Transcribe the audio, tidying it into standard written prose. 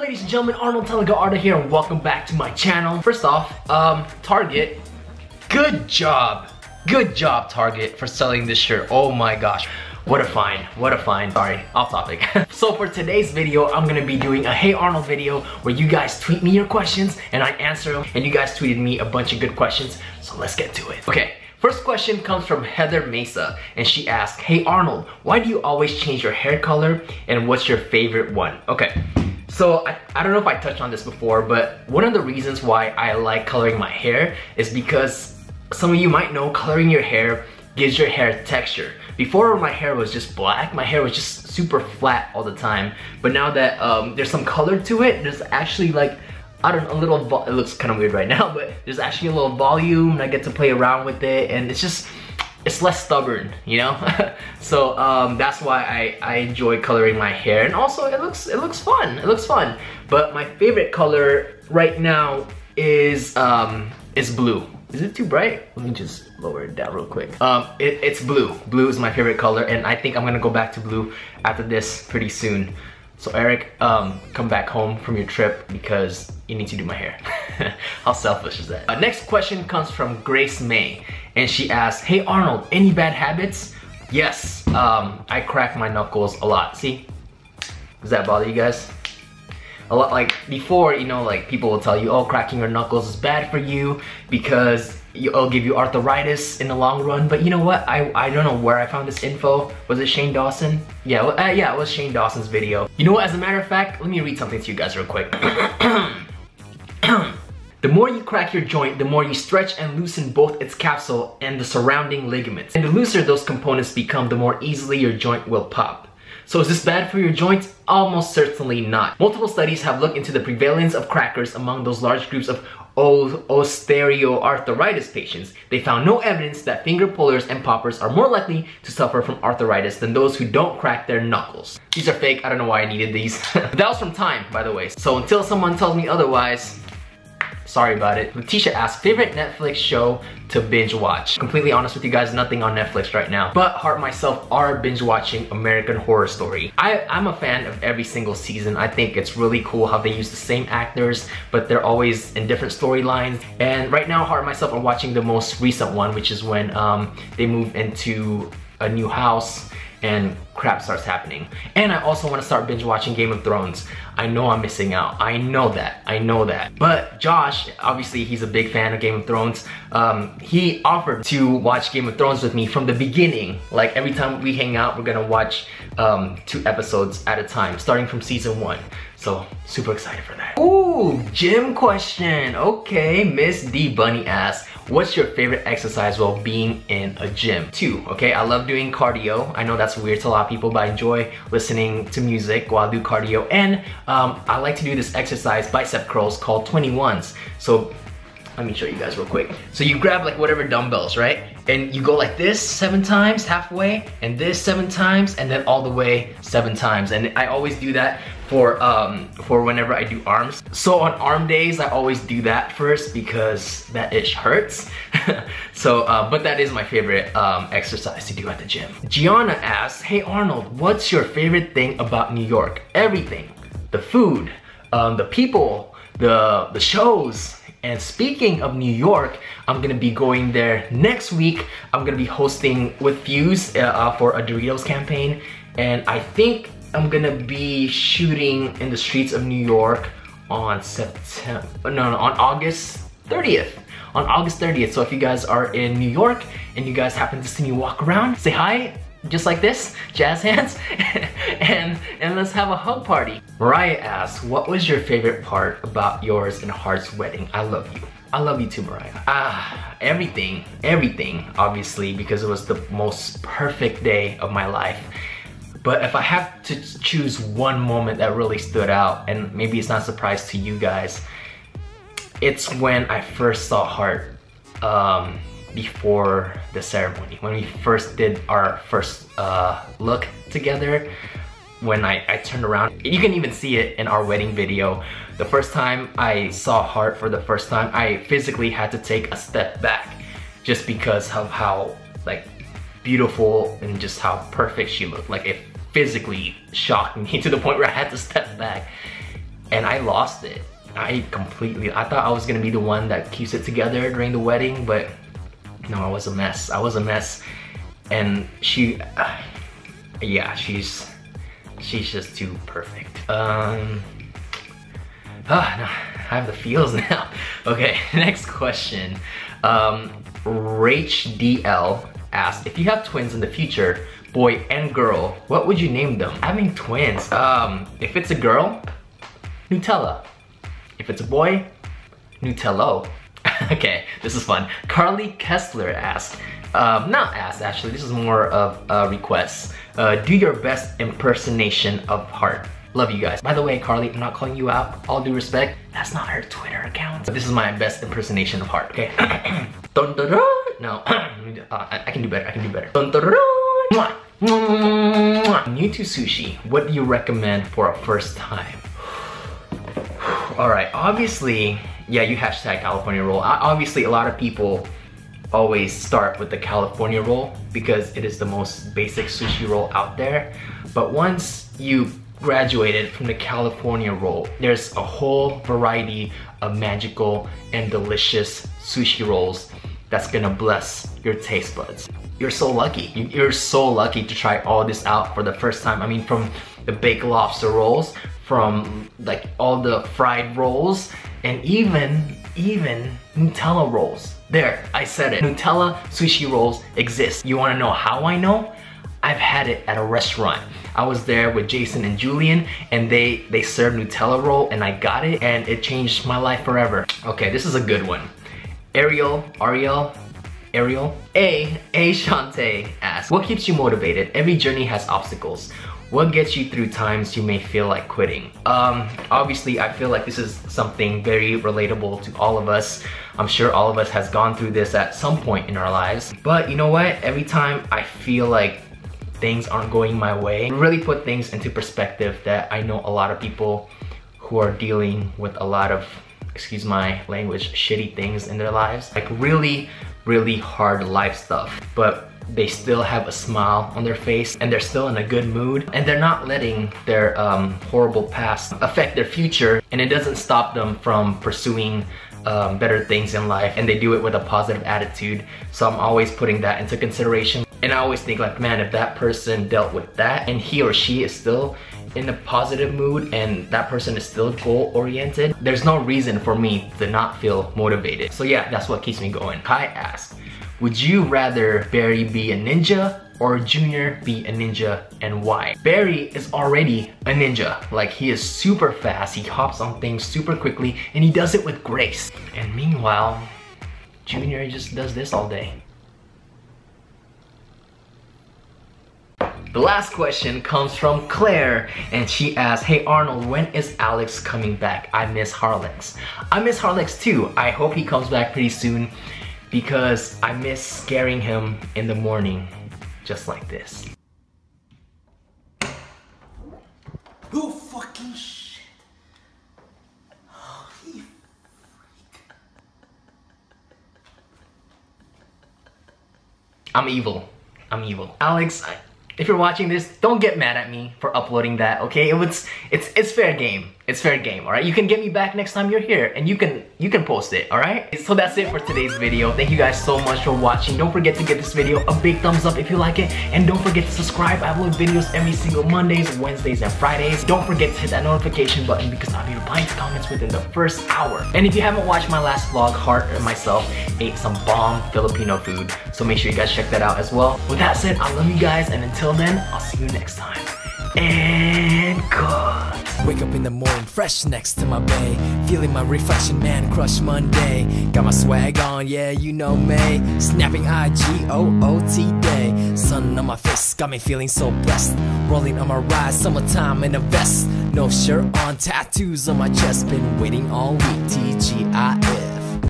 ladies and gentlemen, Arnold Telagaarta here, and welcome back to my channel. First off, Target, good job Target for selling this shirt. Oh my gosh, what a find, what a find. Sorry, off topic. So for today's video, I'm gonna be doing a Hey Arnold video where you guys tweet me your questions and I answer them, and you guys tweeted me a bunch of good questions, so let's get to it. Okay. First question comes from Heather Mesa, and she asked, "Hey Arnold, why do you always change your hair color, and what's your favorite one?" Okay, so I don't know if I touched on this before, but one of the reasons why I like coloring my hair is because some of you might know coloring your hair gives your hair texture. Before, my hair was just black, my hair was just super flat all the time, but now that there's some color to it, there's actually like, I don't know, a little, it looks kind of weird right now, but there's actually a little volume, and I get to play around with it, and it's just, it's less stubborn, you know? So that's why I enjoy coloring my hair, and also it looks fun. But my favorite color right now is blue. Is it too bright? Let me just lower it down real quick. It's blue. Blue is my favorite color, and I think I'm gonna go back to blue after this pretty soon. So Eric, come back home from your trip because you need to do my hair. How selfish is that? Next question comes from Grace May, and she asks, "Hey Arnold, any bad habits?" Yes, I crack my knuckles a lot. See? Does that bother you guys? A lot, like before, you know, like people will tell you, oh, cracking your knuckles is bad for you because it'll give you arthritis in the long run. But you know what? I don't know where I found this info. Was it Shane Dawson? Yeah, yeah, it was Shane Dawson's video. You know what? As a matter of fact, let me read something to you guys real quick. The more you crack your joint, the more you stretch and loosen both its capsule and the surrounding ligaments. And the looser those components become, the more easily your joint will pop. So is this bad for your joints? Almost certainly not. Multiple studies have looked into the prevalence of crackers among those large groups of osteoarthritis patients. They found no evidence that finger pullers and poppers are more likely to suffer from arthritis than those who don't crack their knuckles. These are fake, I don't know why I needed these. That was from Time, by the way. So until someone tells me otherwise, sorry about it. Letitia asked, favorite Netflix show to binge watch? Completely honest with you guys, nothing on Netflix right now. But Heart and myself are binge watching American Horror Story. I'm a fan of every single season. I think it's really cool how they use the same actors, but they're always in different storylines. And right now, Heart and myself are watching the most recent one, which is when they move into a new house and crap starts happening. And I also want to start binge watching Game of Thrones. I know I'm missing out. I know that. But Josh, obviously he's a big fan of Game of Thrones. He offered to watch Game of Thrones with me from the beginning. Like every time we hang out, we're gonna watch 2 episodes at a time, starting from season 1. So super excited for that. Ooh, gym question. Okay, Miss D Bunny asks, what's your favorite exercise while being in a gym? 2, okay, I love doing cardio. I know that's weird to a lot of people, but I enjoy listening to music while I do cardio. And I like to do this exercise, bicep curls, called 21s. So let me show you guys real quick. So you grab like whatever dumbbells, right? And you go like this 7 times, halfway, and this 7 times, and then all the way 7 times. And I always do that for whenever I do arms. So on arm days, I always do that first because that itch hurts. So, but that is my favorite exercise to do at the gym. Gianna asks, hey Arnold, what's your favorite thing about New York? Everything. The food, the people, the shows. And speaking of New York, I'm gonna be going there next week. I'm gonna be hosting with Fuse for a Doritos campaign. And I think I'm gonna be shooting in the streets of New York on on August 30th. On August 30th. So if you guys are in New York and you guys happen to see me walk around, say hi, just like this, jazz hands, and let's have a hug party. Mariah asks, what was your favorite part about yours and Heart's wedding? I love you. I love you too, Mariah. Everything, obviously, because it was the most perfect day of my life. But if I have to choose one moment that really stood out, and maybe it's not a surprise to you guys, it's when I first saw Heart before the ceremony. When we first did our first look together, when I turned around. You can even see it in our wedding video. The first time I saw Heart for the first time, I physically had to take a step back just because of how like beautiful and just how perfect she looked. Like it physically shocked me to the point where I had to step back. and I lost it. I thought I was gonna be the one that keeps it together during the wedding, but no, I was a mess. I was a mess. And she, yeah, she's just too perfect. No, I have the feels now. Okay, next question. Rach DL asked, if you have twins in the future, boy and girl, what would you name them? Having twins, if it's a girl, Nutella. If it's a boy, Nutello. Okay, this is fun. Carly Kessler asked, not asked actually, this is more of a request. Do your best impersonation of Heart. Love you guys. By the way, Carly, I'm not calling you out. All due respect, that's not her Twitter account. This is my best impersonation of Heart, okay? Dun, dun, dun. No, I can do better, I can do better. Dun, dun, dun, dun. New to sushi, what do you recommend for a first time? Alright, obviously, yeah, you hashtag California roll. Obviously, a lot of people always start with the California roll because it is the most basic sushi roll out there. But once you graduated from the California roll, there's a whole variety of magical and delicious sushi rolls that's gonna bless your taste buds. You're so lucky. You're so lucky to try all this out for the first time. I mean, from the baked lobster rolls, from like all the fried rolls, and even Nutella rolls. There, I said it. Nutella sushi rolls exist. You wanna know how I know? I've had it at a restaurant. I was there with Jason and Julian, and they served Nutella roll, and I got it, and it changed my life forever. Okay, this is a good one. Arielle, A Shantae asks, what keeps you motivated? Every journey has obstacles. What gets you through times you may feel like quitting? Obviously, I feel like this is something very relatable to all of us. I'm sure all of us has gone through this at some point in our lives. But you know what? Every time I feel like things aren't going my way, really put things into perspective that I know a lot of people who are dealing with a lot of, excuse my language, shitty things in their lives. Like really hard life stuff. But they still have a smile on their face, and they're still in a good mood, and they're not letting their horrible past affect their future, and it doesn't stop them from pursuing better things in life, and they do it with a positive attitude. So I'm always putting that into consideration, and I always think like, man, if that person dealt with that and he or she is still in a positive mood and that person is still goal-oriented, there's no reason for me to not feel motivated. So yeah, that's what keeps me going. Kai asks, would you rather Barry be a ninja or Junior be a ninja, and why? Barry is already a ninja. Like, he is super fast, he hops on things super quickly, and he does it with grace. And meanwhile, Junior just does this all day. The last question comes from Claire, and she asks, hey Arnold, when is Alex coming back? I miss Harlex. I miss Harlex too. I hope he comes back pretty soon, because I miss scaring him in the morning, just like this. Oh fucking shit. Oh, you freak. I'm evil. I'm evil. Alex, if you're watching this, don't get mad at me for uploading that, okay? It's fair game. It's fair game, alright? You can get me back next time you're here, and you can post it, alright? So that's it for today's video. Thank you guys so much for watching. Don't forget to give this video a big thumbs up if you like it, and don't forget to subscribe. I upload videos every single Mondays, Wednesdays, and Fridays. Don't forget to hit that notification button because I'll be replying to comments within the first hour. And if you haven't watched my last vlog, Hart and myself ate some bomb Filipino food, so make sure you guys check that out as well. With that said, I love you guys, and until then, I'll see you next time. And cut. Wake up in the morning, fresh next to my bay, feeling my reflection, man, crush Monday. Got my swag on, yeah, you know me. Snapping IGOOT day. Sun on my face, got me feeling so blessed. Rolling on my ride, summertime in a vest. No shirt on, tattoos on my chest. Been waiting all week, TGIF.